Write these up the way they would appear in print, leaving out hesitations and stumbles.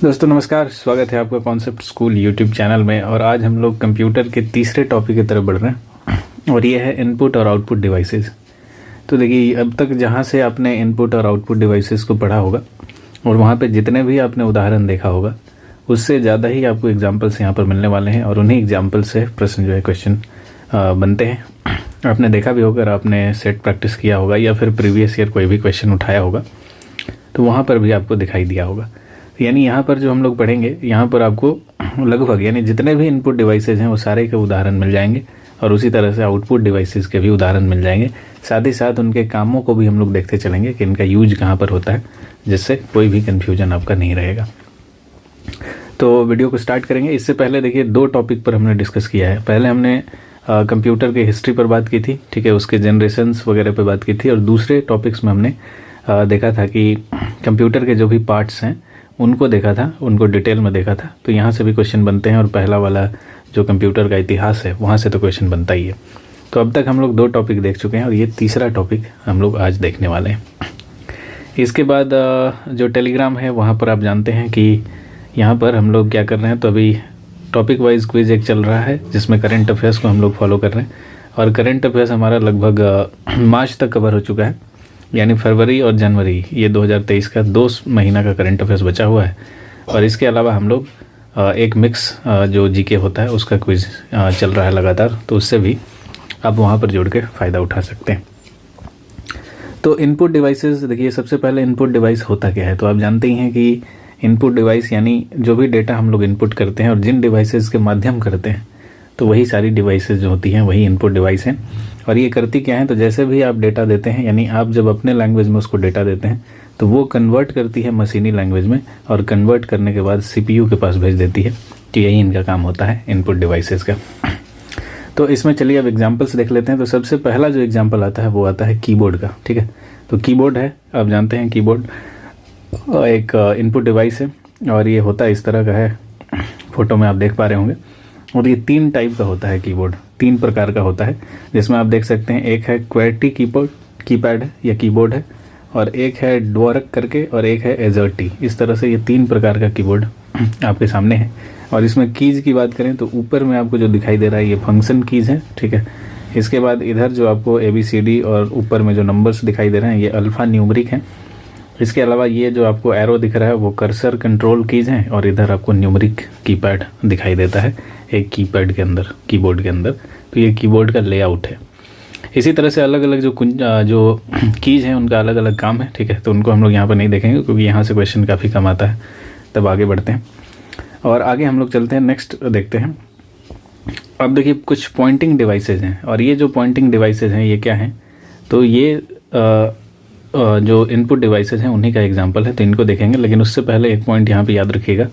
दोस्तों नमस्कार, स्वागत है आपका कॉन्सेप्ट स्कूल यूट्यूब चैनल में। और आज हम लोग कंप्यूटर के तीसरे टॉपिक की तरफ बढ़ रहे हैं और ये है इनपुट और आउटपुट डिवाइसेस। तो देखिए, अब तक जहाँ से आपने इनपुट और आउटपुट डिवाइसेस को पढ़ा होगा और वहाँ पे जितने भी आपने उदाहरण देखा होगा उससे ज़्यादा ही आपको एग्जाम्पल्स यहाँ पर मिलने वाले हैं और उन्हीं एग्जाम्पल से प्रश्न जो है क्वेश्चन बनते हैं। आपने देखा भी होगा, आपने सेट प्रैक्टिस किया होगा या फिर प्रीवियस ईयर कोई भी क्वेश्चन उठाया होगा तो वहाँ पर भी आपको दिखाई दिया होगा। यानी यहाँ पर जो हम लोग पढ़ेंगे, यहाँ पर आपको लगभग यानी जितने भी इनपुट डिवाइसेज हैं वो सारे के उदाहरण मिल जाएंगे और उसी तरह से आउटपुट डिवाइसेस के भी उदाहरण मिल जाएंगे। साथ ही साथ उनके कामों को भी हम लोग देखते चलेंगे कि इनका यूज कहाँ पर होता है, जिससे कोई भी कन्फ्यूजन आपका नहीं रहेगा। तो वीडियो को स्टार्ट करेंगे। इससे पहले देखिए, दो टॉपिक पर हमने डिस्कस किया है। पहले हमने कंप्यूटर के हिस्ट्री पर बात की थी, ठीक है, उसके जनरेशन्स वगैरह पर बात की थी। और दूसरे टॉपिक्स में हमने देखा था कि कंप्यूटर के जो भी पार्ट्स हैं उनको देखा था, उनको डिटेल में देखा था। तो यहाँ से भी क्वेश्चन बनते हैं और पहला वाला जो कंप्यूटर का इतिहास है वहाँ से तो क्वेश्चन बनता ही है। तो अब तक हम लोग दो टॉपिक देख चुके हैं और ये तीसरा टॉपिक हम लोग आज देखने वाले हैं। इसके बाद जो टेलीग्राम है वहाँ पर आप जानते हैं कि यहाँ पर हम लोग क्या कर रहे हैं, तो अभी टॉपिक वाइज क्विज एक चल रहा है जिसमें करंट अफेयर्स को हम लोग फॉलो कर रहे हैं। और करंट अफेयर्स हमारा लगभग मार्च तक कवर हो चुका है, यानी फरवरी और जनवरी ये 2023 का 2 महीना का करंट अफेयर्स बचा हुआ है। और इसके अलावा हम लोग एक मिक्स जो जीके होता है उसका क्विज चल रहा है लगातार, तो उससे भी आप वहाँ पर जोड़ के फ़ायदा उठा सकते हैं। तो इनपुट डिवाइसेस, देखिए सबसे पहले इनपुट डिवाइस होता क्या है। तो आप जानते ही हैं कि इनपुट डिवाइस यानी जो भी डेटा हम लोग इनपुट करते हैं और जिन डिवाइसेस के माध्यम करते हैं, तो वही सारी डिवाइसेस जो होती हैं वही इनपुट डिवाइस हैं। और ये करती क्या है, तो जैसे भी आप डेटा देते हैं, यानी आप जब अपने लैंग्वेज में उसको डेटा देते हैं तो वो कन्वर्ट करती है मशीनी लैंग्वेज में और कन्वर्ट करने के बाद सीपीयू के पास भेज देती है। तो यही इनका काम होता है इनपुट डिवाइसेस का। तो इसमें चलिए अब एग्जांपल्स देख लेते हैं। तो सबसे पहला जो एग्जांपल आता है वो आता है कीबोर्ड का, ठीक है। तो कीबोर्ड है, आप जानते हैं कीबोर्ड एक इनपुट डिवाइस है और ये होता है इस तरह का है, फोटो में आप देख पा रहे होंगे। और ये 3 टाइप का होता है कीबोर्ड, 3 प्रकार का होता है, जिसमें आप देख सकते हैं एक है क्वेर्टी कीपैड है या कीबोर्ड है, और एक है ड्वॉरक करके, और एक है एजर्टी। इस तरह से ये 3 प्रकार का कीबोर्ड आपके सामने है। और इसमें कीज की बात करें तो ऊपर में आपको जो दिखाई दे रहा है ये फंक्शन कीज है, ठीक है। इसके बाद इधर जो आपको ABCD और ऊपर में जो नंबर्स दिखाई दे रहे हैं ये अल्फ़ा न्यूमरिक हैं। इसके अलावा ये जो आपको एरो दिख रहा है वो कर्सर कंट्रोल कीज हैं और इधर आपको न्यूमरिक कीपैड दिखाई देता है एक कीपैड के अंदर, कीबोर्ड के अंदर। तो ये कीबोर्ड का लेआउट है। इसी तरह से अलग अलग जो कीज हैं उनका अलग अलग काम है, ठीक है। तो उनको हम लोग यहाँ पर नहीं देखेंगे क्योंकि यहाँ से क्वेश्चन काफ़ी कम आता है। तब आगे बढ़ते हैं और आगे हम लोग चलते हैं, नेक्स्ट देखते हैं। अब देखिए कुछ पॉइंटिंग डिवाइसेज हैं और ये जो पॉइंटिंग डिवाइसेज हैं ये क्या हैं, तो ये जो इनपुट डिवाइसेज हैं उन्हीं का एग्जांपल है, तो इनको देखेंगे। लेकिन उससे पहले एक पॉइंट यहाँ पे याद रखिएगा,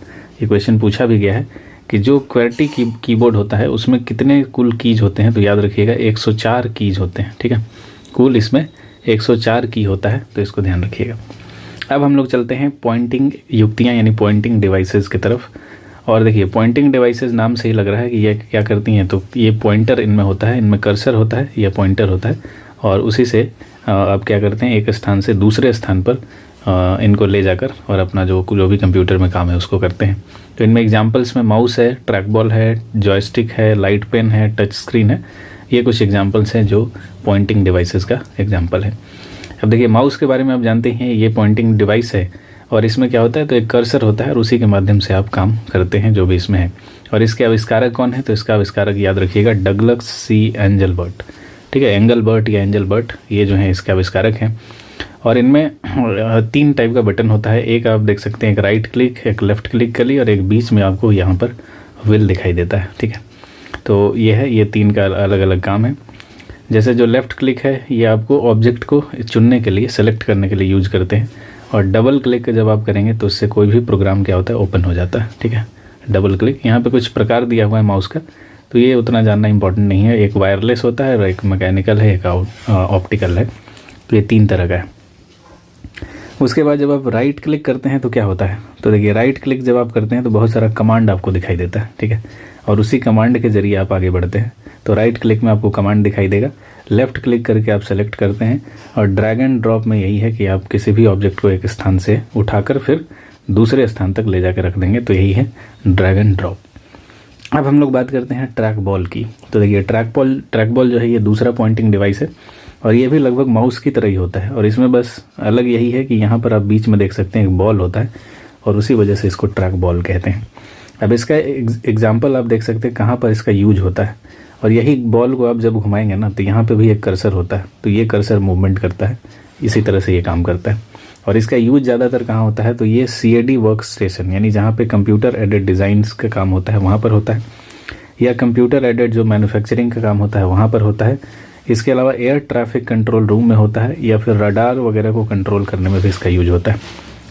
ये क्वेश्चन पूछा भी गया है कि जो क्वेर्टी कीबोर्ड होता है उसमें कितने कुल कीज होते हैं। तो याद रखिएगा 104 कीज होते हैं, ठीक है। कुल इसमें 104 की होता है, तो इसको ध्यान रखिएगा। अब हम लोग चलते हैं पॉइंटिंग युक्तियाँ यानी पॉइंटिंग डिवाइसेस की तरफ। और देखिए पॉइंटिंग डिवाइसेस नाम से ही लग रहा है कि ये क्या करती हैं, तो ये पॉइंटर इनमें होता है, इनमें कर्सर होता है, यह पॉइंटर होता है और उसी से आप क्या करते हैं, एक स्थान से दूसरे स्थान पर इनको ले जाकर और अपना जो भी कंप्यूटर में काम है उसको करते हैं। तो इनमें एग्जांपल्स में माउस है, ट्रैक बॉल है, जॉयस्टिक है, लाइट पेन है, टच स्क्रीन है। ये कुछ एग्जांपल्स हैं जो पॉइंटिंग डिवाइसेस का एग्जांपल है। अब देखिए माउस के बारे में आप जानते हैं, ये पॉइंटिंग डिवाइस है और इसमें क्या होता है, तो एक कर्सर होता है और उसी के माध्यम से आप काम करते हैं जो भी इसमें है। और इसके आविष्कारक कौन है, तो इसका आविष्कारक याद रखिएगा डगलस C एंजलबर्ट, ठीक है। एंगलबर्ट या एंजलबर्ट ये जो है इसके आविष्कारक हैं। और इनमें 3 टाइप का बटन होता है। एक आप देख सकते हैं, एक राइट क्लिक, एक लेफ़्ट क्लिक कर ली और एक बीच में आपको यहाँ पर व्हील दिखाई देता है, ठीक है। तो ये है, ये 3 का अलग अलग काम है। जैसे जो लेफ़्ट क्लिक है ये आपको ऑब्जेक्ट को चुनने के लिए, सेलेक्ट करने के लिए यूज करते हैं। और डबल क्लिक जब आप करेंगे तो उससे कोई भी प्रोग्राम क्या होता है, ओपन हो जाता है, ठीक है। डबल क्लिक, यहाँ पर कुछ प्रकार दिया हुआ है माउस का, तो ये उतना जानना इंपॉर्टेंट नहीं है। एक वायरलेस होता है, एक मैकेनिकल है, एक ऑप्टिकल है। तो ये 3 तरह का है। उसके बाद जब आप राइट क्लिक करते हैं तो क्या होता है, तो देखिए राइट क्लिक जब आप करते हैं तो बहुत सारा कमांड आपको दिखाई देता है, ठीक है। और उसी कमांड के जरिए आप आगे बढ़ते हैं। तो राइट क्लिक में आपको कमांड दिखाई देगा, लेफ़्ट क्लिक करके आप सेलेक्ट करते हैं और ड्रैग एंड ड्रॉप में यही है कि आप किसी भी ऑब्जेक्ट को एक स्थान से उठाकर फिर दूसरे स्थान तक ले जाकर रख देंगे। तो यही है ड्रैग एंड ड्रॉप। अब हम लोग बात करते हैं ट्रैक बॉल की। तो देखिए ट्रैक बॉल जो है ये दूसरा पॉइंटिंग डिवाइस है और ये भी लगभग माउस की तरह ही होता है। और इसमें बस अलग यही है कि यहाँ पर आप बीच में देख सकते हैं एक बॉल होता है और उसी वजह से इसको ट्रैक बॉल कहते हैं। अब इसका एग्जाम्पल आप देख सकते हैं कहाँ पर इसका यूज होता है। और यही बॉल को आप जब घुमाएंगे ना तो यहाँ पे भी एक कर्सर होता है, तो ये कर्सर मूवमेंट करता है, इसी तरह से ये काम करता है। और इसका यूज ज़्यादातर कहाँ होता है, तो ये CAD वर्क स्टेशन यानी जहाँ पे कंप्यूटर एडेड डिज़ाइंस का काम होता है वहाँ पर होता है, या कंप्यूटर एडेड जो मैन्युफैक्चरिंग का काम होता है वहाँ पर होता है। इसके अलावा एयर ट्रैफिक कंट्रोल रूम में होता है, या फिर रडार वगैरह को कंट्रोल करने में भी इसका यूज होता है।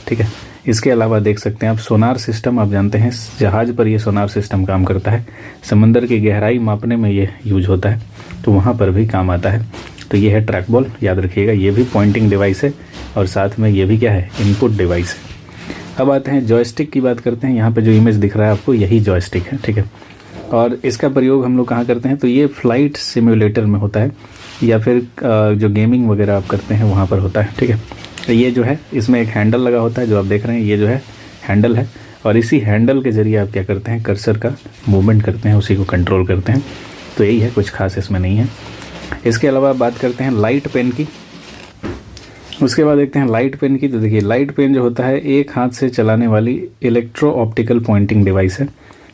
ठीक है, इसके अलावा देख सकते हैं आप सोनार सिस्टम, आप जानते हैं जहाज़ पर ये सोनार सिस्टम काम करता है, समंदर की गहराई मापने में ये यूज होता है, तो वहाँ पर भी काम आता है। तो ये है ट्रैक बॉल, याद रखिएगा ये भी पॉइंटिंग डिवाइस है और साथ में ये भी क्या है, इनपुट डिवाइस है। अब आते हैं जॉयस्टिक की बात करते हैं। यहाँ पे जो इमेज दिख रहा है आपको यही जॉयस्टिक है। ठीक है, और इसका प्रयोग हम लोग कहाँ करते हैं, तो ये फ्लाइट सिम्युलेटर में होता है, या फिर जो गेमिंग वगैरह आप करते हैं वहाँ पर होता है। ठीक है, तो ये जो है इसमें एक हैंडल लगा होता है, जो आप देख रहे हैं ये जो है हैंडल है, और इसी हैंडल के जरिए आप क्या करते हैं, कर्सर का मूवमेंट करते हैं, उसी को कंट्रोल करते हैं। तो यही है, कुछ खास इसमें नहीं है। इसके अलावा बात करते हैं लाइट पेन की। उसके बाद देखते हैं लाइट पेन की। तो देखिए लाइट पेन जो होता है एक हाथ से चलाने वाली इलेक्ट्रो ऑप्टिकल पॉइंटिंग डिवाइस है।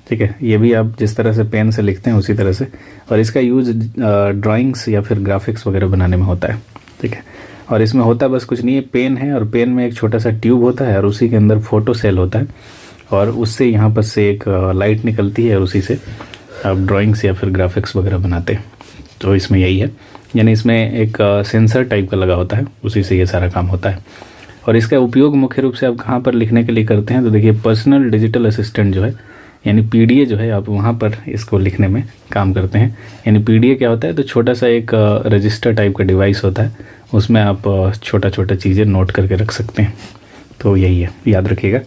ठीक है, ये भी आप जिस तरह से पेन से लिखते हैं उसी तरह से, और इसका यूज़ ड्राइंग्स या फिर ग्राफिक्स वगैरह बनाने में होता है। ठीक है, और इसमें होता बस कुछ नहीं है, पेन है और पेन में एक छोटा सा ट्यूब होता है और उसी के अंदर फोटो सेल होता है, और उससे यहाँ पर से एक लाइट निकलती है और उसी से आप ड्राइंग्स या फिर ग्राफिक्स वगैरह बनाते हैं। तो इसमें यही है, यानी इसमें एक सेंसर टाइप का लगा होता है, उसी से ये सारा काम होता है। और इसका उपयोग मुख्य रूप से आप कहाँ पर लिखने के लिए करते हैं, तो देखिए पर्सनल डिजिटल असिस्टेंट जो है यानी PDA जो है, आप वहाँ पर इसको लिखने में काम करते हैं। यानी PDA क्या होता है, तो छोटा सा एक रजिस्टर टाइप का डिवाइस होता है, उसमें आप छोटा छोटा चीज़ें नोट करके रख सकते हैं। तो यही है, याद रखिएगा,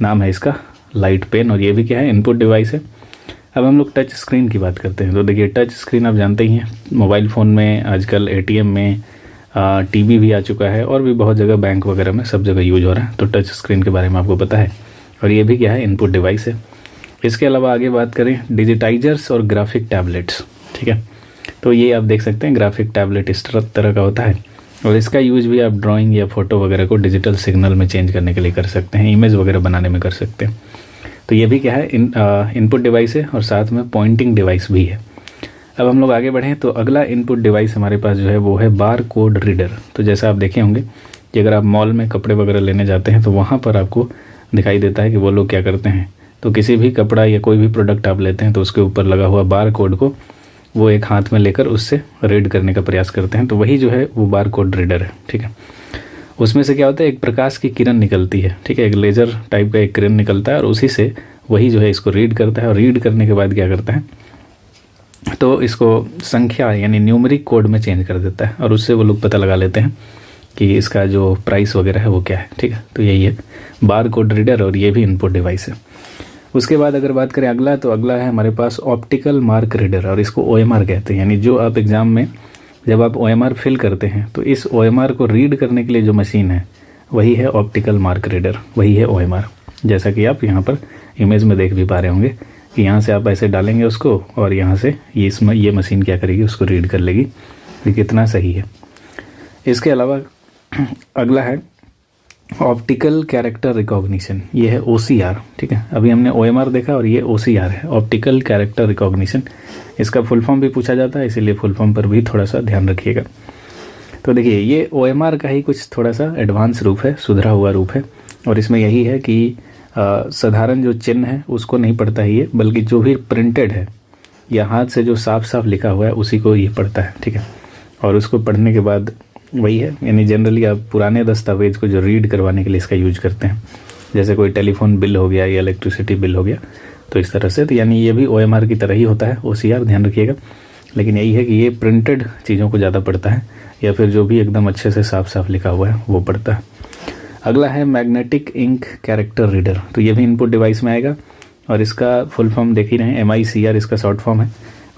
नाम है इसका लाइट पेन, और ये भी क्या है, इनपुट डिवाइस है। अब हम लोग टच स्क्रीन की बात करते हैं। तो देखिए टच स्क्रीन आप जानते ही हैं, मोबाइल फ़ोन में, आजकल ATM में, TV भी आ चुका है, और भी बहुत जगह बैंक वगैरह में सब जगह यूज हो रहा है। तो टच स्क्रीन के बारे में आपको पता है, और ये भी क्या है, इनपुट डिवाइस है। इसके अलावा आगे बात करें डिजिटाइजर्स और ग्राफिक टैबलेट्स। ठीक है, तो ये आप देख सकते हैं ग्राफिक टैबलेट इस तरह का होता है, और इसका यूज भी आप ड्राइंग या फोटो वगैरह को डिजिटल सिग्नल में चेंज करने के लिए कर सकते हैं, इमेज वगैरह बनाने में कर सकते हैं। तो ये भी क्या है, इनपुट डिवाइस है और साथ में पॉइंटिंग डिवाइस भी है। अब हम लोग आगे बढ़ें, तो अगला इनपुट डिवाइस हमारे पास जो है वो है बार कोड रीडर। तो जैसा आप देखे होंगे कि अगर आप मॉल में कपड़े वगैरह लेने जाते हैं तो वहाँ पर आपको दिखाई देता है कि वो लोग क्या करते हैं, तो किसी भी कपड़ा या कोई भी प्रोडक्ट आप लेते हैं तो उसके ऊपर लगा हुआ बार कोड को वो एक हाथ में लेकर उससे रीड करने का प्रयास करते हैं। तो वही जो है वो बार कोड रीडर है। ठीक है, उसमें से क्या होता है, एक प्रकाश की किरण निकलती है। ठीक है, एक लेज़र टाइप का एक किरण निकलता है, और उसी से वही जो है इसको रीड करता है, और रीड करने के बाद क्या करता है, तो इसको संख्या यानी न्यूमेरिक कोड में चेंज कर देता है, और उससे वो लोग पता लगा लेते हैं कि इसका जो प्राइस वगैरह है वो क्या है। ठीक है, तो यही है बार कोड रीडर, और ये भी इनपुट डिवाइस है। उसके बाद अगर बात करें अगला, तो अगला है हमारे पास ऑप्टिकल मार्क रीडर, और इसको OMR कहते हैं। यानी जो आप एग्ज़ाम में जब आप OMR फिल करते हैं तो इस OMR को रीड करने के लिए जो मशीन है वही है ऑप्टिकल मार्क रीडर, वही है OMR। जैसा कि आप यहाँ पर इमेज में देख भी पा रहे होंगे कि यहाँ से आप ऐसे डालेंगे उसको, और यहाँ से ये मशीन क्या करेगी, उसको रीड कर लेगी। ये कितना सही है। इसके अलावा अगला है ऑप्टिकल कैरेक्टर रिकॉग्निशन, ये है OCR। ठीक है, अभी हमने OMR देखा और ये OCR है, ऑप्टिकल कैरेक्टर रिकॉग्निशन। इसका फुल फॉर्म भी पूछा जाता है, इसीलिए फुल फॉर्म पर भी थोड़ा सा ध्यान रखिएगा। तो देखिए ये OMR का ही कुछ थोड़ा सा एडवांस रूप है, सुधरा हुआ रूप है, और इसमें यही है कि साधारण जो चिन्ह है उसको नहीं पढ़ता है ये, बल्कि जो भी प्रिंटेड है या हाथ से जो साफ साफ लिखा हुआ है उसी को ये पढ़ता है। ठीक है, और उसको पढ़ने के बाद वही है, यानी जनरली आप पुराने दस्तावेज को जो रीड करवाने के लिए इसका यूज करते हैं, जैसे कोई टेलीफोन बिल हो गया या इलेक्ट्रिसिटी बिल हो गया, तो इस तरह से। तो यानी ये भी OMR की तरह ही होता है, OCR, ध्यान रखिएगा। लेकिन यही है कि ये प्रिंटेड चीज़ों को ज़्यादा पढ़ता है, या फिर जो भी एकदम अच्छे से साफ साफ लिखा हुआ है वो पढ़ता है। अगला है मैग्नेटिक इंक कैरेक्टर रीडर। तो ये भी इनपुट डिवाइस में आएगा, और इसका फुल फॉर्म देख ही रहे हैं, MICR इसका शॉर्ट फॉर्म है,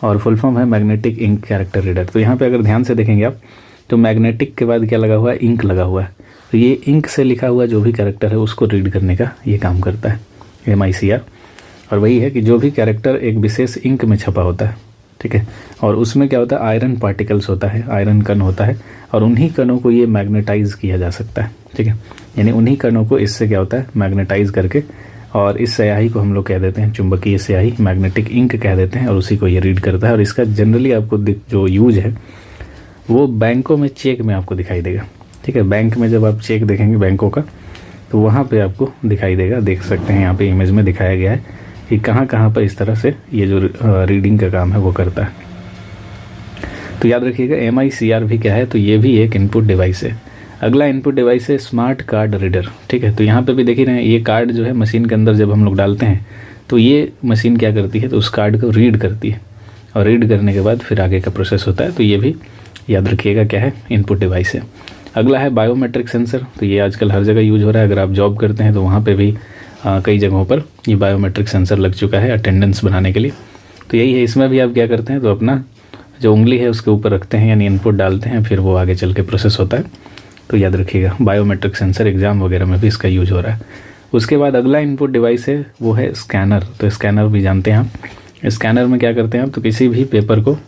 और फुल फॉर्म है मैग्नेटिक इंक कैरेक्टर रीडर। तो यहाँ पे अगर ध्यान से देखेंगे आप, तो मैग्नेटिक के बाद क्या लगा हुआ है, इंक लगा हुआ है। तो ये इंक से लिखा हुआ जो भी कैरेक्टर है उसको रीड करने का ये काम करता है MICR। और वही है कि जो भी कैरेक्टर एक विशेष इंक में छपा होता है, ठीक है, और उसमें क्या होता है, आयरन पार्टिकल्स होता है, आयरन कण होता है, और उन्हीं कणों को ये मैग्नेटाइज किया जा सकता है, ठीक है, यानी उन्हीं कणों को इससे क्या होता है मैग्नेटाइज करके, और इस स्याही को हम लोग कह देते हैं चुंबकीय स्याही, मैग्नेटिक इंक कह देते हैं, और उसी को ये रीड करता है। और इसका जनरली आपको जो यूज है वो बैंकों में चेक में आपको दिखाई देगा, ठीक है, बैंक में जब आप चेक देखेंगे बैंकों का तो वहाँ पे आपको दिखाई देगा, देख सकते हैं यहाँ पे इमेज में दिखाया गया है कि कहाँ कहाँ पर इस तरह से ये जो रीडिंग का काम है वो करता है। तो याद रखिएगा MICR भी क्या है, तो ये भी एक इनपुट डिवाइस है। अगला इनपुट डिवाइस है स्मार्ट कार्ड रीडर, ठीक है। तो यहाँ पे भी देख ही रहे हैं ये कार्ड जो है मशीन के अंदर जब हम लोग डालते हैं तो ये मशीन क्या करती है, तो उस कार्ड को रीड करती है, और रीड करने के बाद फिर आगे का प्रोसेस होता है। तो ये भी याद रखिएगा क्या है, इनपुट डिवाइस है। अगला है बायोमेट्रिक सेंसर। तो ये आजकल हर जगह यूज हो रहा है, अगर आप जॉब करते हैं तो वहाँ पे भी कई जगहों पर ये बायोमेट्रिक सेंसर लग चुका है अटेंडेंस बनाने के लिए। तो यही है, इसमें भी आप क्या करते हैं, तो अपना जो उंगली है उसके ऊपर रखते हैं, यानी इनपुट डालते हैं, फिर वो आगे चल के प्रोसेस होता है। तो याद रखिएगा बायोमेट्रिक सेंसर एग्जाम वगैरह में भी इसका यूज हो रहा है। उसके बाद अगला इनपुट डिवाइस है वो है स्कैनर। तो स्कैनर भी जानते हैं आप, स्कैनर में क्या करते हैं आप, तो किसी भी पेपर को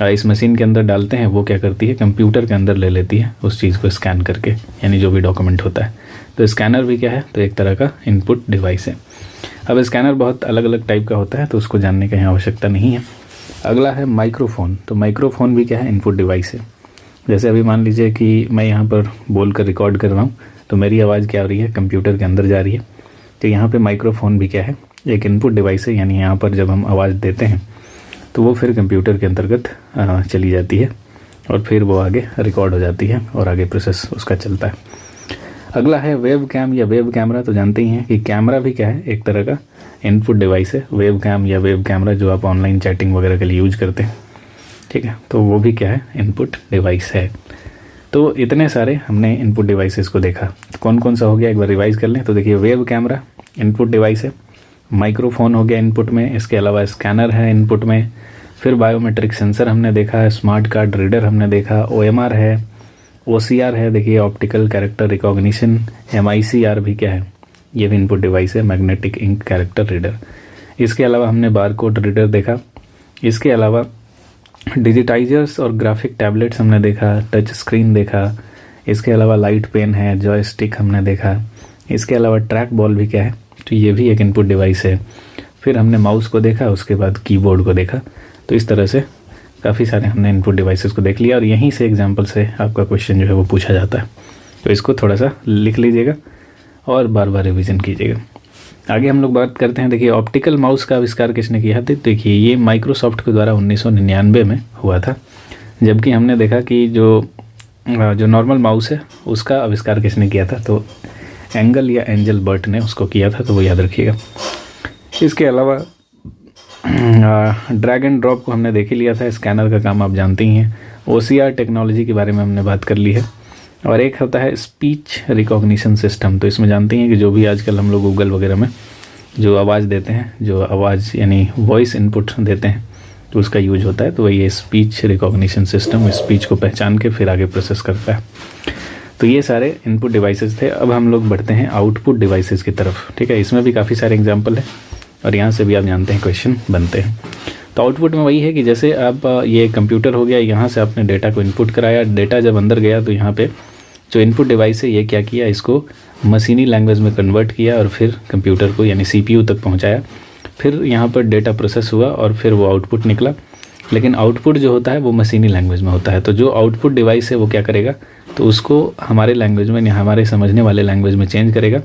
इस मशीन के अंदर डालते हैं, वो क्या करती है कंप्यूटर के अंदर ले लेती है उस चीज़ को स्कैन करके, यानी जो भी डॉक्यूमेंट होता है। तो स्कैनर भी क्या है, तो एक तरह का इनपुट डिवाइस है। अब स्कैनर बहुत अलग अलग टाइप का होता है, तो उसको जानने की आवश्यकता नहीं है। अगला है माइक्रोफोन। तो माइक्रोफोन भी क्या है, इनपुट डिवाइस है। जैसे अभी मान लीजिए कि मैं यहाँ पर बोल कर रिकॉर्ड कर रहा हूँ, तो मेरी आवाज़ क्या हो रही है, कंप्यूटर के अंदर जा रही है। तो यहाँ पे माइक्रोफोन भी क्या है, एक इनपुट डिवाइस है, यानी यहाँ पर जब हम आवाज़ देते हैं तो वो फिर कंप्यूटर के अंतर्गत चली जाती है, और फिर वो आगे रिकॉर्ड हो जाती है और आगे प्रोसेस उसका चलता है। अगला है वेब कैम या वेब कैमरा। तो जानते ही हैं कि कैमरा भी क्या है, एक तरह का इनपुट डिवाइस है। वेब कैम या वेब कैमरा जो आप ऑनलाइन चैटिंग वगैरह के लिए यूज करते हैं, ठीक है, तो वो भी क्या है, इनपुट डिवाइस है। तो इतने सारे हमने इनपुट डिवाइसेस को देखा। कौन कौन सा हो गया, एक बार रिवाइज कर लें। तो देखिए वेब कैमरा इनपुट डिवाइस है, माइक्रोफोन हो गया इनपुट में, इसके अलावा स्कैनर है इनपुट में, फिर बायोमेट्रिक सेंसर हमने देखा है, स्मार्ट कार्ड रीडर हमने देखा, OMR है, OCR है, देखिए ऑप्टिकल कैरेक्टर रिकॉग्निशन, MICR भी क्या है, ये भी इनपुट डिवाइस है, मैग्नेटिक इंक कैरेक्टर रीडर। इसके अलावा हमने बारकोड रीडर देखा, इसके अलावा डिजिटाइजर्स और ग्राफिक टैबलेट्स हमने देखा, टच स्क्रीन देखा, इसके अलावा लाइट पेन है, जॉयस्टिक हमने देखा, इसके अलावा ट्रैक बॉल भी क्या है, तो ये भी एक इनपुट डिवाइस है। फिर हमने माउस को देखा, उसके बाद कीबोर्ड को देखा। तो इस तरह से काफ़ी सारे हमने इनपुट डिवाइसेस को देख लिया, और यहीं से एग्जांपल से आपका क्वेश्चन जो है वो पूछा जाता है। तो इसको थोड़ा सा लिख लीजिएगा और बार बार रिवीजन कीजिएगा। आगे हम लोग बात करते हैं, देखिए ऑप्टिकल माउस का आविष्कार किसने किया था। देखिए ये माइक्रोसॉफ्ट के द्वारा 1999 में हुआ था, जबकि हमने देखा कि जो नॉर्मल माउस है उसका आविष्कार किसने किया था, तो एंगल या एंजल बर्ट ने उसको किया था, तो वो याद रखिएगा। इसके अलावा ड्रैग एंड ड्रॉप को हमने देख ही लिया था, स्कैनर का काम आप जानते ही हैं। OCR टेक्नोलॉजी के बारे में हमने बात कर ली है। और एक होता है स्पीच रिकॉग्निशन सिस्टम। तो इसमें जानते हैं कि जो भी आजकल हम लोग गूगल वगैरह में जो आवाज़ देते हैं, जो आवाज़ यानी वॉइस इनपुट देते हैं, तो उसका यूज होता है। तो वही स्पीच रिकॉग्निशन सिस्टम स्पीच को पहचान के फिर आगे प्रोसेस करता है। तो ये सारे इनपुट डिवाइसेस थे। अब हम लोग बढ़ते हैं आउटपुट डिवाइसेस की तरफ, ठीक है। इसमें भी काफ़ी सारे एग्जाम्पल है, और यहाँ से भी आप जानते हैं क्वेश्चन बनते हैं। तो आउटपुट में वही है कि जैसे आप ये कंप्यूटर हो गया, यहाँ से आपने डेटा को इनपुट कराया, डेटा जब अंदर गया तो यहाँ पे जो इनपुट डिवाइस है ये क्या किया, इसको मशीनी लैंग्वेज में कन्वर्ट किया, और फिर कंप्यूटर को यानी CPU तक पहुँचाया। फिर यहाँ पर डेटा प्रोसेस हुआ और फिर वो आउटपुट निकला। लेकिन आउटपुट जो होता है वो मशीनी लैंग्वेज में होता है। तो जो आउटपुट डिवाइस है वो क्या करेगा, तो उसको हमारे लैंग्वेज में या हमारे समझने वाले लैंग्वेज में चेंज करेगा,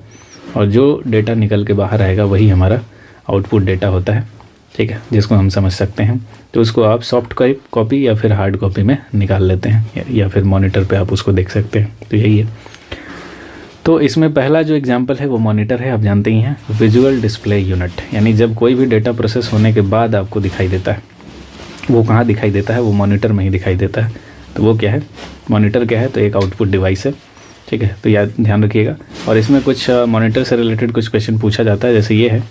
और जो डेटा निकल के बाहर आएगा वही हमारा आउटपुट डेटा होता है, ठीक है, जिसको हम समझ सकते हैं। तो उसको आप सॉफ्ट कॉपी या फिर हार्ड कॉपी में निकाल लेते हैं, या फिर मॉनिटर पे आप उसको देख सकते हैं। तो यही है। तो इसमें पहला जो एग्जांपल है वो मॉनिटर है, आप जानते ही हैं, विजुअल डिस्प्ले यूनिट। यानी जब कोई भी डेटा प्रोसेस होने के बाद आपको दिखाई देता है, वो कहाँ दिखाई देता है, वो मॉनिटर में ही दिखाई देता है। तो वो क्या है, मॉनिटर क्या है, तो एक आउटपुट डिवाइस है, ठीक है। तो याद ध्यान रखिएगा। और इसमें कुछ मॉनिटर से रिलेटेड कुछ क्वेश्चन पूछा जाता है। जैसे ये है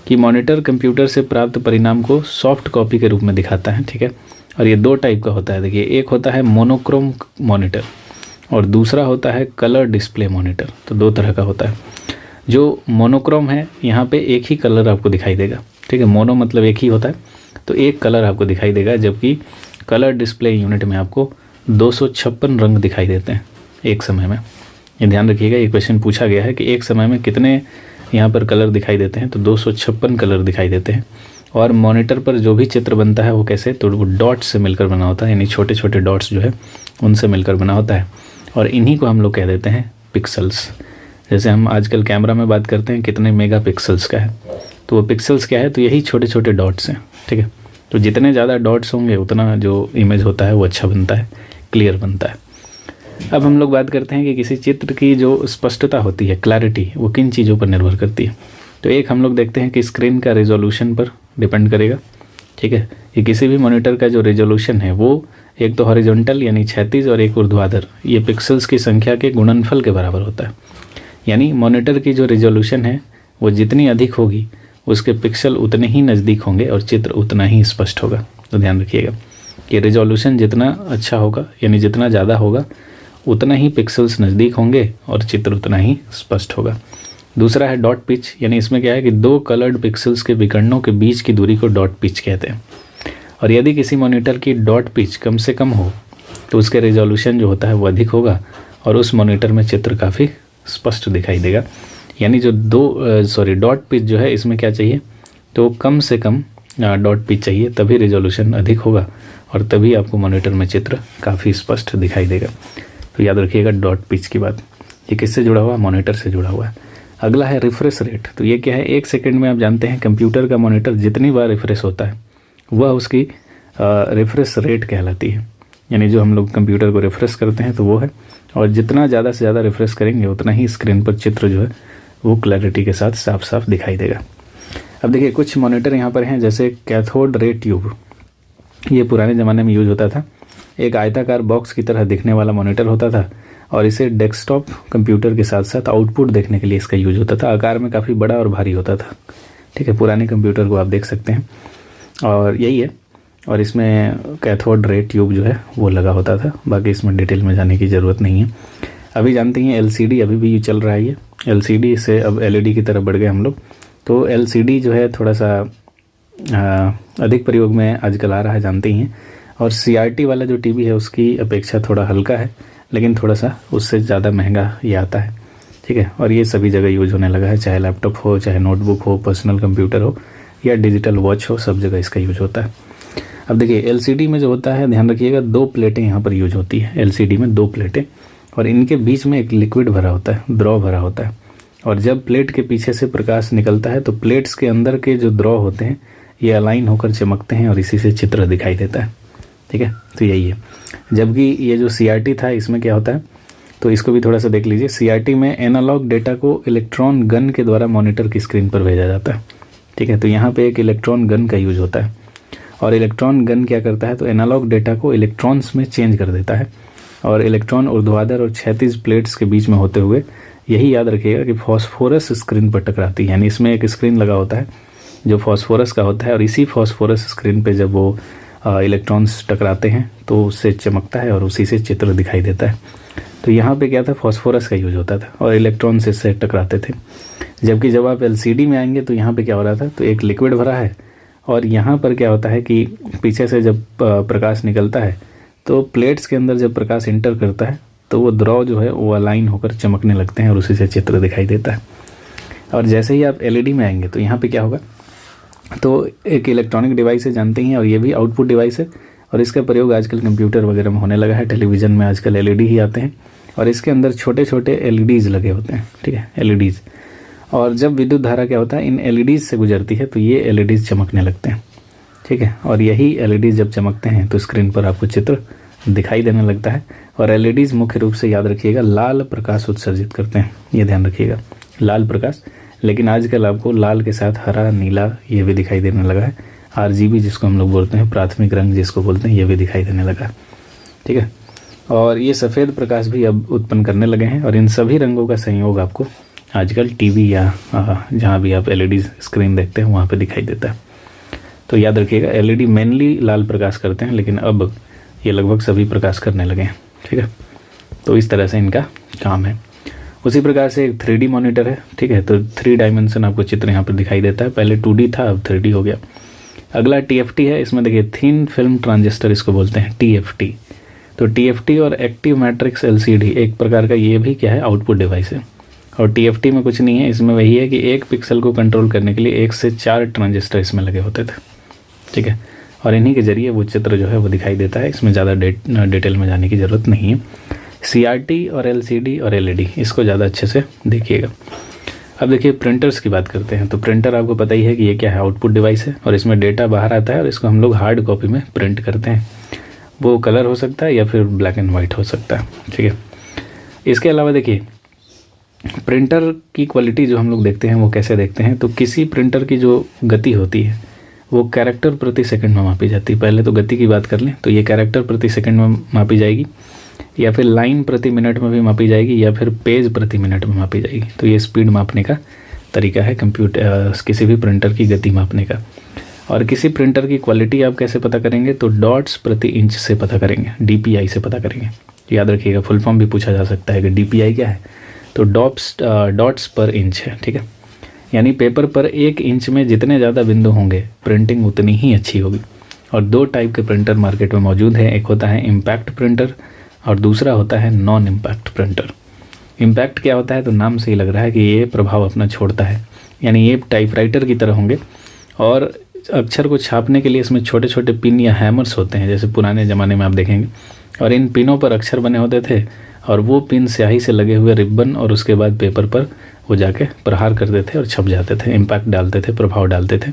कि मॉनिटर कंप्यूटर से प्राप्त परिणाम को सॉफ्ट कॉपी के रूप में दिखाता है, ठीक है। और ये दो टाइप का होता है। देखिए, एक होता है मोनोक्रोम मॉनिटर और दूसरा होता है कलर डिस्प्ले मॉनिटर। तो दो तरह का होता है। जो मोनोक्रोम है यहाँ पे एक ही कलर आपको दिखाई देगा, ठीक है, मोनो मतलब एक ही होता है, तो एक कलर आपको दिखाई देगा, जबकि कलर डिस्प्ले यूनिट में आपको 256 रंग दिखाई देते हैं एक समय में। ये ध्यान रखिएगा, ये क्वेश्चन पूछा गया है कि एक समय में कितने यहाँ पर कलर दिखाई देते हैं, तो 256 कलर दिखाई देते हैं। और मॉनिटर पर जो भी चित्र बनता है वो कैसे, तो वो डॉट्स से मिलकर बना होता है, यानी छोटे छोटे डॉट्स जो है उनसे मिलकर बना होता है, और इन्हीं को हम लोग कह देते हैं पिक्सल्स। जैसे हम आजकल कैमरा में बात करते हैं कितने मेगा पिक्सल्स का है, तो वो पिक्सल्स क्या है, तो यही छोटे छोटे डॉट्स हैं, ठीक है। तो जितने ज़्यादा डॉट्स होंगे उतना जो इमेज होता है वो अच्छा बनता है, क्लियर बनता है। अब हम लोग बात करते हैं कि किसी चित्र की जो स्पष्टता होती है, क्लैरिटी, वो किन चीज़ों पर निर्भर करती है। तो एक हम लोग देखते हैं कि स्क्रीन का रेजोल्यूशन पर डिपेंड करेगा, ठीक है। ये किसी भी मॉनिटर का जो रेजोल्यूशन है वो एक तो हॉरिजॉन्टल यानी क्षैतिज और एक ऊर्ध्वाधर, ये पिक्सल्स की संख्या के गुणनफल के बराबर होता है। यानी मॉनिटर की जो रेजोल्यूशन है वो जितनी अधिक होगी उसके पिक्सल उतने ही नज़दीक होंगे और चित्र उतना ही स्पष्ट होगा। तो ध्यान रखिएगा कि रेजोल्यूशन जितना अच्छा होगा यानी जितना ज़्यादा होगा उतना ही पिक्सल्स नज़दीक होंगे और चित्र उतना ही स्पष्ट होगा। दूसरा है डॉट पिच, यानी इसमें क्या है कि दो कलर्ड पिक्सल्स के विकर्णों के बीच की दूरी को डॉट पिच कहते हैं। और यदि किसी मॉनिटर की डॉट पिच कम से कम हो तो उसके रेजोल्यूशन जो होता है वो अधिक होगा और उस मॉनिटर में चित्र काफ़ी स्पष्ट दिखाई देगा। यानी जो डॉट पिच जो है इसमें क्या चाहिए, तो कम से कम डॉट पिच चाहिए, तभी रेजोल्यूशन अधिक होगा और तभी आपको मॉनिटर में चित्र काफ़ी स्पष्ट दिखाई देगा। तो याद रखिएगा डॉट पिच की बात। ये किससे जुड़ा हुआ है, मॉनिटर से जुड़ा हुआ है। अगला है रिफ्रेश रेट। तो ये क्या है, एक सेकंड में आप जानते हैं कंप्यूटर का मॉनिटर जितनी बार रिफ्रेश होता है वह उसकी रिफ्रेश रेट कहलाती है। यानी जो हम लोग कंप्यूटर को रिफ्रेश करते हैं तो वो है, और जितना ज़्यादा से ज़्यादा रिफ्रेश करेंगे उतना ही स्क्रीन पर चित्र जो है वो क्लैरिटी के साथ साफ साफ दिखाई देगा। अब देखिए कुछ मॉनिटर यहाँ पर हैं, जैसे कैथोड रे ट्यूब। ये पुराने ज़माने में यूज होता था, एक आयताकार बॉक्स की तरह दिखने वाला मॉनिटर होता था और इसे डेस्कटॉप कंप्यूटर के साथ साथ आउटपुट देखने के लिए इसका यूज होता था। आकार में काफ़ी बड़ा और भारी होता था, ठीक है, पुराने कंप्यूटर को आप देख सकते हैं और यही है। और इसमें कैथोड रे ट्यूब जो है वो लगा होता था, बाकी इसमें डिटेल में जाने की ज़रूरत नहीं है। अभी जानते हैं एलसीडी अभी भी चल रहा है, ये एलसीडी से अब एलईडी की तरफ बढ़ गए हम लोग। तो एलसीडी जो है थोड़ा सा अधिक प्रयोग में आजकल आ रहा है, जानते ही हैं। और सीआरटी वाला जो टीवी है उसकी अपेक्षा थोड़ा हल्का है, लेकिन थोड़ा सा उससे ज़्यादा महंगा ये आता है, ठीक है। और ये सभी जगह यूज होने लगा है, चाहे लैपटॉप हो, चाहे नोटबुक हो, पर्सनल कंप्यूटर हो या डिजिटल वॉच हो, सब जगह इसका यूज होता है। अब देखिए एलसीडी में जो होता है, ध्यान रखिएगा, दो प्लेटें यहाँ पर यूज होती है। एलसीडी में दो प्लेटें और इनके बीच में एक लिक्विड भरा होता है, द्रव भरा होता है। और जब प्लेट के पीछे से प्रकाश निकलता है तो प्लेट्स के अंदर के जो द्रव होते हैं ये अलाइन होकर चमकते हैं और इसी से चित्र दिखाई देता है, ठीक है। तो यही है। जबकि ये जो सीआरटी था इसमें क्या होता है, तो इसको भी थोड़ा सा देख लीजिए। सीआरटी में एनालॉग डेटा को इलेक्ट्रॉन गन के द्वारा मॉनिटर की स्क्रीन पर भेजा जाता है, ठीक है। तो यहाँ पे एक इलेक्ट्रॉन गन का यूज होता है और इलेक्ट्रॉन गन क्या करता है, तो एनालॉग डेटा को इलेक्ट्रॉन्स में चेंज कर देता है और इलेक्ट्रॉन ऊर्ध्वाधर और क्षैतिज प्लेट्स के बीच में होते हुए, यही याद रखिएगा कि फॉस्फोरस स्क्रीन पर टकराती है। यानी इसमें एक स्क्रीन लगा होता है जो फॉस्फोरस का होता है और इसी फॉस्फोरस स्क्रीन पे जब वो इलेक्ट्रॉन्स टकराते हैं तो उससे चमकता है और उसी से चित्र दिखाई देता है। तो यहाँ पे क्या था, फॉस्फोरस का यूज होता था और इलेक्ट्रॉन्स इससे टकराते थे। जबकि जब आप एलसीडी में आएंगे तो यहाँ पे क्या हो रहा था, तो एक लिक्विड भरा है और यहाँ पर क्या होता है कि पीछे से जब प्रकाश निकलता है तो प्लेट्स के अंदर जब प्रकाश इंटर करता है तो वो द्रव जो है वो अलाइन होकर चमकने लगते हैं और उसी से चित्र दिखाई देता है। और जैसे ही आप एलईडी में आएंगे तो यहाँ पे क्या होगा, तो एक इलेक्ट्रॉनिक डिवाइस है, जानते हैं, और ये भी आउटपुट डिवाइस है और इसका प्रयोग आजकल कंप्यूटर वगैरह में होने लगा है। टेलीविज़न में आजकल एलईडी ही आते हैं और इसके अंदर छोटे छोटे एलईडीज़ लगे होते हैं, ठीक है, एलईडीज़। और जब विद्युत धारा क्या होता है, इन एलईडीज़ से गुजरती है तो ये एलईडीज़ चमकने लगते हैं, ठीक है। और यही एलईडीज़ जब चमकते हैं तो स्क्रीन पर आपको चित्र दिखाई देने लगता है। और एलईडीज़ मुख्य रूप से याद रखिएगा लाल प्रकाश उत्सर्जित करते हैं, ये ध्यान रखिएगा, लाल प्रकाश। लेकिन आजकल आपको लाल के साथ हरा, नीला ये भी दिखाई देने लगा है। आरजीबी जिसको हम लोग बोलते हैं, प्राथमिक रंग जिसको बोलते हैं, ये भी दिखाई देने लगा, ठीक है। और ये सफ़ेद प्रकाश भी अब उत्पन्न करने लगे हैं और इन सभी रंगों का संयोग आपको आजकल टीवी या जहाँ भी आप एलईडी स्क्रीन देखते हैं वहाँ पे दिखाई देता है। तो याद रखिएगा एलईडी मेनली लाल प्रकाश करते हैं, लेकिन अब ये लगभग सभी प्रकाश करने लगे हैं, ठीक है। तो इस तरह से इनका काम है। उसी प्रकार से एक 3D मॉनिटर है, ठीक है। तो 3 डायमेंशन आपको चित्र यहाँ पर दिखाई देता है, पहले 2D था अब 3D हो गया। अगला TFT है, इसमें देखिए थिन फिल्म ट्रांजिस्टर इसको बोलते हैं TFT। तो TFT और एक्टिव मैट्रिक्स LCD एक प्रकार का ये भी क्या है, आउटपुट डिवाइस है। और TFT में कुछ नहीं है, इसमें वही है कि एक पिक्सल को कंट्रोल करने के लिए 1 से 4 ट्रांजिस्टर इसमें लगे होते थे, ठीक है। और इन्हीं के जरिए वो चित्र जो है वो दिखाई देता है, इसमें ज़्यादा डिटेल में जाने की ज़रूरत नहीं है। CRT और LCD और LED इसको ज़्यादा अच्छे से देखिएगा। अब देखिए प्रिंटर्स की बात करते हैं। तो प्रिंटर आपको पता ही है कि ये क्या है, आउटपुट डिवाइस है और इसमें डेटा बाहर आता है और इसको हम लोग हार्ड कॉपी में प्रिंट करते हैं। वो कलर हो सकता है या फिर ब्लैक एंड वाइट हो सकता है, ठीक है। इसके अलावा देखिए प्रिंटर की क्वालिटी जो हम लोग देखते हैं वो कैसे देखते हैं, तो किसी प्रिंटर की जो गति होती है वो कैरेक्टर प्रति सेकंड में मापी जाती है। पहले तो गति की बात कर लें तो ये कैरेक्टर प्रति सेकंड में मापी जाएगी, या फिर लाइन प्रति मिनट में भी मापी जाएगी, या फिर पेज प्रति मिनट में मापी जाएगी। तो ये स्पीड मापने का तरीका है किसी भी प्रिंटर की गति मापने का। और किसी प्रिंटर की क्वालिटी आप कैसे पता करेंगे, तो डॉट्स प्रति इंच से पता करेंगे, DPI से पता करेंगे। याद रखिएगा, फुल फॉर्म भी पूछा जा सकता है कि DPI क्या है, तो डॉट्स पर इंच है, ठीक है। यानी पेपर पर 1 इंच में जितने ज़्यादा बिंदु होंगे प्रिंटिंग उतनी ही अच्छी होगी। और 2 टाइप के प्रिंटर मार्केट में मौजूद हैं, एक होता है इम्पैक्ट प्रिंटर और दूसरा होता है नॉन इम्पैक्ट प्रिंटर। इम्पैक्ट क्या होता है, तो नाम से ही लग रहा है कि ये प्रभाव अपना छोड़ता है, यानी ये टाइपराइटर की तरह होंगे और अक्षर को छापने के लिए इसमें छोटे छोटे पिन या हैमर्स होते हैं, जैसे पुराने ज़माने में आप देखेंगे। और इन पिनों पर अक्षर बने होते थे और वो पिन स्याही से लगे हुए रिबन और उसके बाद पेपर पर वो जाके प्रहार करते थे और छप जाते थे, इम्पैक्ट डालते थे, प्रभाव डालते थे।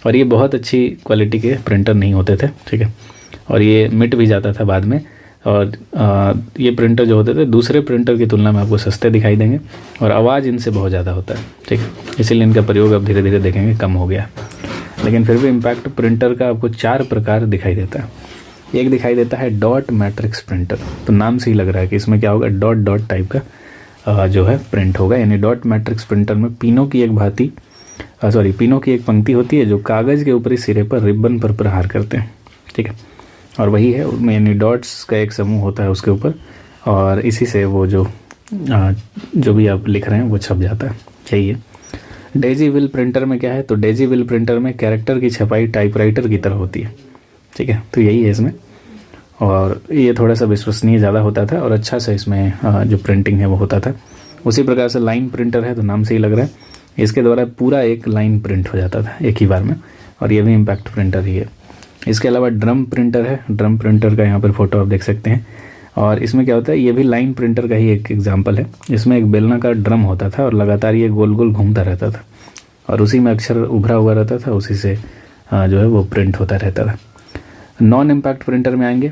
और ये बहुत अच्छी क्वालिटी के प्रिंटर नहीं होते थे, ठीक है। और ये मिट भी जाता था बाद में। और ये प्रिंटर जो होते थे दूसरे प्रिंटर की तुलना में आपको सस्ते दिखाई देंगे और आवाज़ इनसे बहुत ज़्यादा होता है, ठीक है। इसीलिए इनका प्रयोग अब धीरे धीरे देखेंगे कम हो गया। लेकिन फिर भी इम्पैक्ट प्रिंटर का आपको 4 प्रकार दिखाई देता है। एक दिखाई देता है डॉट मैट्रिक्स प्रिंटर। तो नाम से ही लग रहा है कि इसमें क्या होगा, डॉट डॉट टाइप का जो है प्रिंट होगा। यानी डॉट मैट्रिक्स प्रिंटर में पिनों की एक पंक्ति होती है जो कागज़ के ऊपरी सिरे पर रिबन पर प्रहार करते हैं, ठीक है। और वही है उसमें, यानी डॉट्स का एक समूह होता है उसके ऊपर और इसी से वो जो भी आप लिख रहे हैं वो छप जाता है, यही है। डेजी विल प्रिंटर में क्या है, तो डेजी विल प्रिंटर में कैरेक्टर की छपाई टाइपराइटर की तरह होती है, ठीक है। तो यही है इसमें, और ये थोड़ा सा विश्वसनीय ज़्यादा होता था और अच्छा सा इसमें जो प्रिंटिंग है वो होता था। उसी प्रकार से लाइन प्रिंटर है, तो नाम से ही लग रहा है इसके द्वारा पूरा एक लाइन प्रिंट हो जाता था एक ही बार में, और ये भी इम्पैक्ट प्रिंटर ही है। इसके अलावा ड्रम प्रिंटर है। ड्रम प्रिंटर का यहाँ पर फोटो आप देख सकते हैं। और इसमें क्या होता है, ये भी लाइन प्रिंटर का ही एक एग्जाम्पल है। इसमें एक बेलनाकार ड्रम होता था और लगातार ये गोल गोल घूमता रहता था और उसी में अक्षर उभरा हुआ रहता था, उसी से जो है वो प्रिंट होता रहता था। नॉन इम्पैक्ट प्रिंटर में आएंगे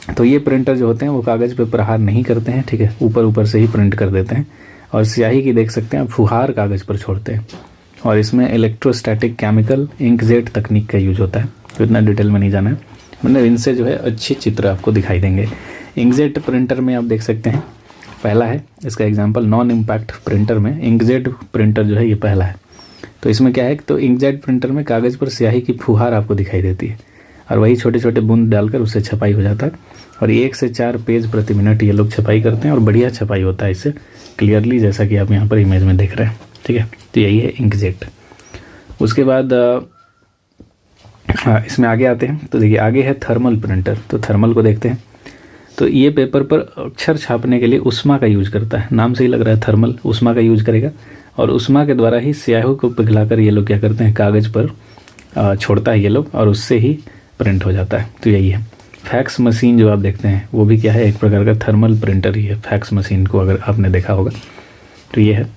तो ये प्रिंटर जो होते हैं वो कागज़ पे प्रहार नहीं करते हैं, ठीक है, ऊपर से ही प्रिंट कर देते हैं। और स्याही की देख सकते हैं फुहार कागज़ पर छोड़ते हैं। और इसमें इलेक्ट्रोस्टैटिक केमिकल इंकजेट तकनीक का यूज होता है, तो इतना डिटेल में नहीं जाना है, मतलब इनसे जो है अच्छे चित्र आपको दिखाई देंगे। इंकजेट प्रिंटर में आप देख सकते हैं पहला है इसका एग्जांपल, नॉन इम्पैक्ट प्रिंटर में इंकजेट प्रिंटर जो है ये पहला है। तो इसमें क्या है, तो इंकजेट प्रिंटर में कागज़ पर स्याही की फुहार आपको दिखाई देती है और वही छोटे छोटे बूंद डालकर उससे छपाई हो जाता है। और 1 से 4 पेज प्रति मिनट ये लोग छपाई करते हैं और बढ़िया छपाई होता है इससे क्लियरली, जैसा कि आप यहाँ पर इमेज में देख रहे हैं, ठीक है। तो यही है इंकजेट। उसके बाद इसमें आगे आते हैं, तो देखिए आगे है थर्मल प्रिंटर। तो थर्मल को देखते हैं, तो ये पेपर पर अक्षर छापने के लिए उष्मा का यूज करता है, नाम से ही लग रहा है थर्मल, उष्मा का यूज करेगा। और उष्मा के द्वारा ही स्याही को पिघलाकर ये लोग क्या करते हैं, कागज़ पर छोड़ता है ये लोग और उससे ही प्रिंट हो जाता है। तो यही है। फैक्स मशीन जो आप देखते हैं वो भी क्या है, एक प्रकार का थर्मल प्रिंटर ही है। फैक्स मशीन को अगर आपने देखा होगा तो ये है।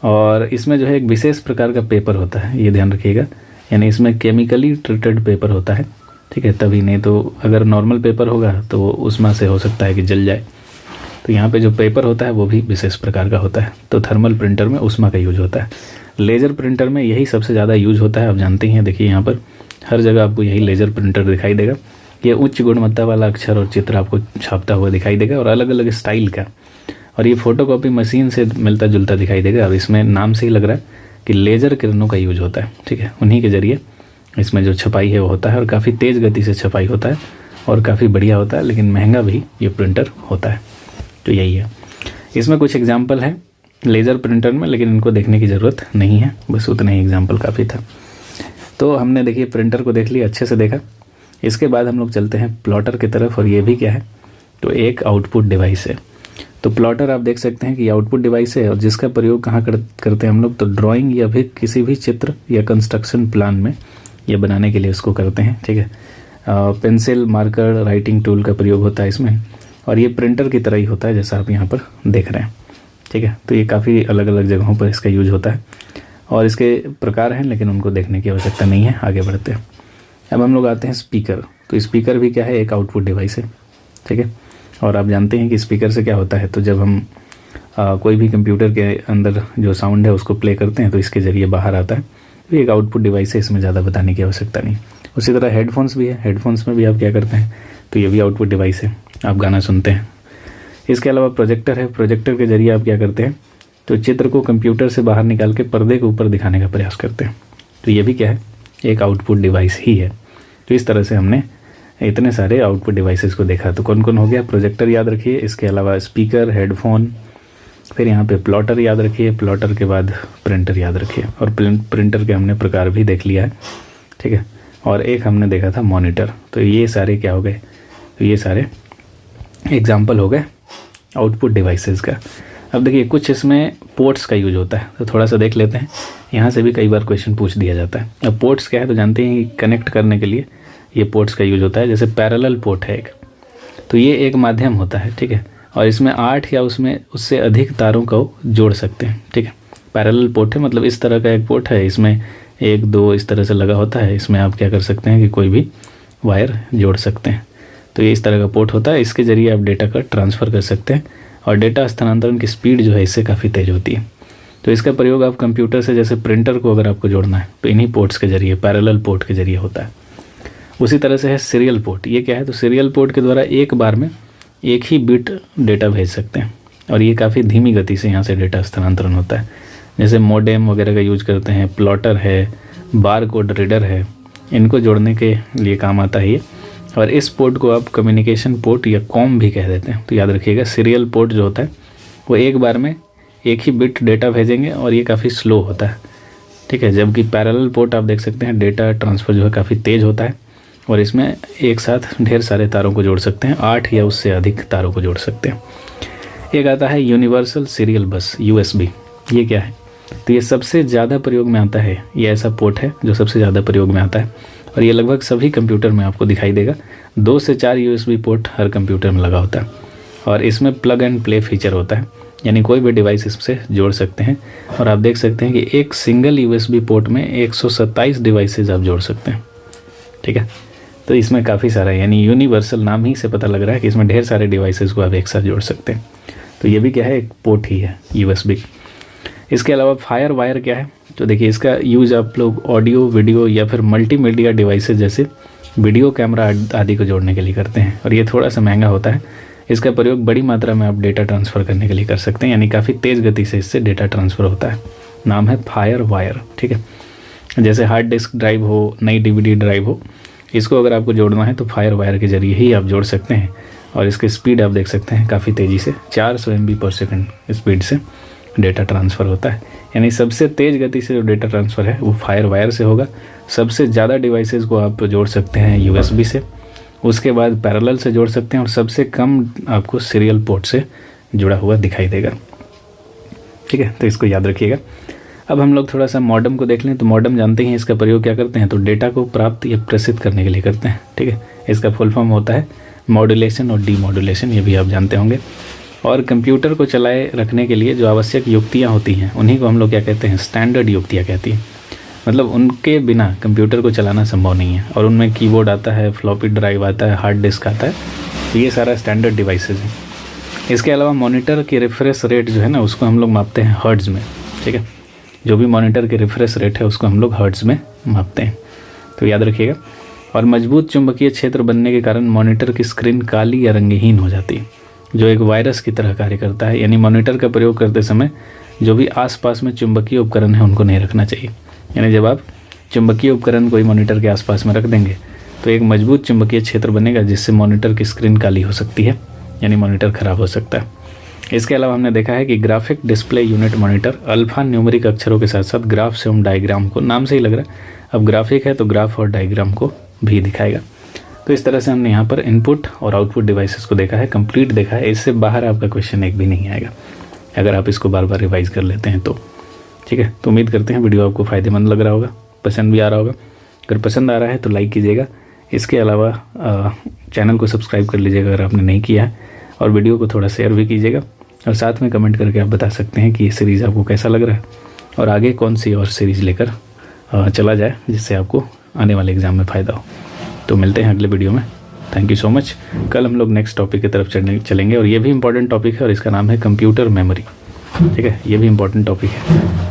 और इसमें जो है एक विशेष प्रकार का पेपर होता है, ये ध्यान रखिएगा, यानी इसमें केमिकली ट्रीटेड पेपर होता है, ठीक है, तभी, नहीं तो अगर नॉर्मल पेपर होगा तो उसमें से हो सकता है कि जल जाए। तो यहाँ पे जो पेपर होता है वो भी विशेष प्रकार का होता है। तो थर्मल प्रिंटर में उष्मा का यूज होता है। लेज़र प्रिंटर में यही सबसे ज़्यादा यूज होता है, आप जानते ही हैं। देखिए यहाँ पर हर जगह आपको यही लेज़र प्रिंटर दिखाई देगा। ये उच्च गुणवत्ता वाला अक्षर और चित्र आपको छापता हुआ दिखाई देगा और अलग अलग स्टाइल का, और ये फोटोकॉपी मशीन से मिलता जुलता दिखाई देगा। और इसमें नाम से ही लग रहा है कि लेज़र किरणों का यूज होता है, ठीक है, उन्हीं के जरिए इसमें जो छपाई है वो होता है और काफ़ी तेज़ गति से छपाई होता है और काफ़ी बढ़िया होता है, लेकिन महंगा भी ये प्रिंटर होता है। तो यही है। इसमें कुछ एग्जाम्पल है लेज़र प्रिंटर में, लेकिन इनको देखने की ज़रूरत नहीं है, बस उतना ही एग्जाम्पल काफ़ी था। तो हमने देखिए प्रिंटर को देख लिया, अच्छे से देखा। इसके बाद हम लोग चलते हैं प्लॉटर की तरफ, और ये भी क्या है, तो एक आउटपुट डिवाइस है। तो प्लॉटर आप देख सकते हैं कि आउटपुट डिवाइस है, और जिसका प्रयोग कहाँ करते हैं हम लोग, तो ड्राइंग या फिर किसी भी चित्र या कंस्ट्रक्शन प्लान में ये बनाने के लिए उसको करते हैं। ठीक है, पेंसिल, मार्कर, राइटिंग टूल का प्रयोग होता है इसमें, और ये प्रिंटर की तरह ही होता है जैसा आप यहाँ पर देख रहे हैं। ठीक है, तो ये काफ़ी अलग अलग जगहों पर इसका यूज होता है, और इसके प्रकार हैं, लेकिन उनको देखने की आवश्यकता नहीं है। आगे बढ़ते हैं। अब हम लोग आते हैं स्पीकर। तो स्पीकर भी क्या है, एक आउटपुट डिवाइस है। ठीक है, और आप जानते हैं कि स्पीकर से क्या होता है, तो जब हम कोई भी कंप्यूटर के अंदर जो साउंड है उसको प्ले करते हैं तो इसके ज़रिए बाहर आता है। तो एक आउटपुट डिवाइस है, इसमें ज़्यादा बताने की आवश्यकता नहीं। उसी तरह हेडफोन्स भी है, हेडफोन्स में भी आप क्या करते हैं, तो ये भी आउटपुट डिवाइस है, आप गाना सुनते हैं। इसके अलावा प्रोजेक्टर है, प्रोजेक्टर के ज़रिए आप क्या करते हैं, तो चित्र को कंप्यूटर से बाहर निकाल के पर्दे के ऊपर दिखाने का प्रयास करते हैं। तो ये भी क्या है, एक आउटपुट डिवाइस ही है। तो इस तरह से हमने इतने सारे आउटपुट डिवाइसेस को देखा। तो कौन कौन हो गया, प्रोजेक्टर याद रखिए, इसके अलावा स्पीकर, हेडफोन, फिर यहाँ पे प्लॉटर याद रखिए, प्लॉटर के बाद प्रिंटर याद रखिए, और प्रिंटर के हमने प्रकार भी देख लिया है। ठीक है, और एक हमने देखा था मॉनिटर। तो ये सारे क्या हो गए, तो ये सारे एग्जाम्पल हो गए आउटपुट डिवाइसेस का। अब देखिए कुछ इसमें पोर्ट्स का यूज होता है, तो थोड़ा सा देख लेते हैं। यहाँ से भी कई बार क्वेश्चन पूछ दिया जाता है। अब पोर्ट्स क्या है, तो जानते हैं कि कनेक्ट करने के लिए ये पोर्ट्स का यूज होता है। जैसे पैरेलल पोर्ट है एक, तो ये एक माध्यम होता है। ठीक है, और इसमें 8 या उससे अधिक तारों को जोड़ सकते हैं। ठीक है, पैरेलल पोर्ट है, मतलब इस तरह का एक पोर्ट है, इसमें 1, 2 इस तरह से लगा होता है। इसमें आप क्या कर सकते हैं कि कोई भी वायर जोड़ सकते हैं। तो ये इस तरह का पोर्ट होता है, इसके ज़रिए आप डेटा का ट्रांसफ़र कर सकते हैं, और डेटा हस्तांतरण की स्पीड जो है इससे काफ़ी तेज़ होती है। तो इसका प्रयोग आप कंप्यूटर से, जैसे प्रिंटर को अगर आपको जोड़ना है तो इन्हीं पोर्ट्स के ज़रिए, पैरेलल पोर्ट के ज़रिए होता है। उसी तरह से है सीरियल पोर्ट। ये क्या है, तो सीरियल पोर्ट के द्वारा एक बार में एक ही बिट डेटा भेज सकते हैं, और ये काफ़ी धीमी गति से यहाँ से डेटा हस्तांतरण होता है। जैसे मोडेम वगैरह का यूज करते हैं, प्लॉटर है, बार कोड रीडर है, इनको जोड़ने के लिए काम आता है ये। और इस पोर्ट को आप कम्युनिकेशन पोर्ट या कॉम भी कह देते हैं। तो याद रखिएगा, सीरियल पोर्ट जो होता है वो एक बार में एक ही बिट डेटा भेजेंगे, और ये काफ़ी स्लो होता है। ठीक है, जबकि पैरेलल पोर्ट आप देख सकते हैं डेटा ट्रांसफ़र जो है काफ़ी तेज़ होता है, और इसमें एक साथ ढेर सारे तारों को जोड़ सकते हैं, 8 या उससे अधिक तारों को जोड़ सकते हैं। एक आता है यूनिवर्सल सीरियल बस, USB। ये क्या है, तो ये सबसे ज़्यादा प्रयोग में आता है। ये ऐसा पोर्ट है जो सबसे ज़्यादा प्रयोग में आता है, और ये लगभग सभी कंप्यूटर में आपको दिखाई देगा। 2 से 4 USB पोर्ट हर कंप्यूटर में लगा होता है, और इसमें प्लग एंड प्ले फीचर होता है, यानी कोई भी डिवाइस इससे जोड़ सकते हैं। और आप देख सकते हैं कि एक सिंगल USB पोर्ट में 127 डिवाइसेज आप जोड़ सकते हैं। ठीक है, तो इसमें काफ़ी सारा, यानी यूनिवर्सल नाम ही से पता लग रहा है कि इसमें ढेर सारे डिवाइसेस को आप एक साथ जोड़ सकते हैं। तो ये भी क्या है, एक पोर्ट ही है USB। इसके अलावा फायर वायर क्या है, तो देखिए इसका यूज आप लोग ऑडियो, वीडियो या फिर मल्टीमीडिया डिवाइसेस जैसे वीडियो कैमरा आदि को जोड़ने के लिए करते हैं, और ये थोड़ा सा महंगा होता है। इसका प्रयोग बड़ी मात्रा में आप डेटा ट्रांसफ़र करने के लिए कर सकते हैं, यानी काफ़ी तेज़ गति से इससे डेटा ट्रांसफ़र होता है। नाम है फायर वायर। ठीक है, जैसे हार्ड डिस्क ड्राइव हो, नई DVD ड्राइव हो, इसको अगर आपको जोड़ना है तो फायर वायर के ज़रिए ही आप जोड़ सकते हैं। और इसकी स्पीड आप देख सकते हैं काफ़ी तेज़ी से 400 MB/s स्पीड से डेटा ट्रांसफ़र होता है। यानी सबसे तेज़ गति से जो डेटा ट्रांसफ़र है वो फायर वायर से होगा। सबसे ज़्यादा डिवाइसेस को आप जोड़ सकते हैं USB से, उसके बाद पैरेलल से जोड़ सकते हैं, और सबसे कम आपको सीरियल पोर्ट से जुड़ा हुआ दिखाई देगा। ठीक है, तो इसको याद रखिएगा। अब हम लोग थोड़ा सा मॉडेम को देख लें। तो मॉडेम जानते हैं इसका प्रयोग क्या करते हैं, तो डेटा को प्राप्त या प्रेषित करने के लिए करते हैं। ठीक है, इसका फुल फॉर्म होता है मॉड्यूलेशन और डीमॉड्यूलेशन, ये भी आप जानते होंगे। और कंप्यूटर को चलाए रखने के लिए जो आवश्यक युक्तियाँ होती हैं उन्हीं को हम लोग क्या कहते हैं, स्टैंडर्ड युक्तियाँ कहती हैं। मतलब उनके बिना कंप्यूटर को चलाना संभव नहीं है, और उनमें कीबोर्ड आता है, फ्लॉपी ड्राइव आता है, हार्ड डिस्क आता है, तो ये सारा स्टैंडर्ड डिवाइसेज हैं। इसके अलावा मॉनिटर की रिफ्रेश रेट जो है ना, उसको हम लोग मापते हैं हर्ट्ज़ में। ठीक है, जो भी मॉनिटर की रिफ्रेश रेट है उसको हम लोग हर्ट्ज़ में मापते हैं, तो याद रखिएगा। और मजबूत चुंबकीय क्षेत्र बनने के कारण मॉनिटर की स्क्रीन काली या रंगहीन हो जाती है, जो एक वायरस की तरह कार्य करता है। यानी मॉनिटर का प्रयोग करते समय जो भी आसपास में चुंबकीय उपकरण है उनको नहीं रखना चाहिए। यानी जब आप चुंबकीय उपकरण कोई मॉनिटर के आसपास में रख देंगे तो एक मजबूत चुंबकीय क्षेत्र बनेगा, जिससे मॉनिटर की स्क्रीन काली हो सकती है, यानी मॉनिटर ख़राब हो सकता है। इसके अलावा हमने देखा है कि graphic display unit monitor alpha numeric अक्षरों के साथ साथ ग्राफ्स एवं डायग्राम को, नाम से ही लग रहा है अब ग्राफिक है तो ग्राफ और डायग्राम को भी दिखाएगा। तो इस तरह से हमने यहाँ पर इनपुट और आउटपुट डिवाइसेस को देखा है, कंप्लीट देखा है। इससे बाहर आपका क्वेश्चन एक भी नहीं आएगा अगर आप इसको बार बार रिवाइज कर लेते हैं तो। ठीक है, तो उम्मीद करते हैं वीडियो आपको फ़ायदेमंद लग रहा होगा, पसंद भी आ रहा होगा। अगर पसंद आ रहा है तो लाइक कीजिएगा। इसके अलावा चैनल को सब्सक्राइब कर लीजिएगा अगर आपने नहीं किया है, और वीडियो को थोड़ा शेयर भी कीजिएगा, और साथ में कमेंट करके आप बता सकते हैं कि ये सीरीज़ आपको कैसा लग रहा है और आगे कौन सी और सीरीज़ लेकर चला जाए जिससे आपको आने वाले एग्ज़ाम में फ़ायदा हो। तो मिलते हैं अगले वीडियो में। Thank you so much. कल हम लोग नेक्स्ट टॉपिक की तरफ चलेंगे और ये भी इंपॉर्टेंट टॉपिक है और इसका नाम है कंप्यूटर मेमोरी। ठीक है, ये भी इंपॉर्टेंट टॉपिक है।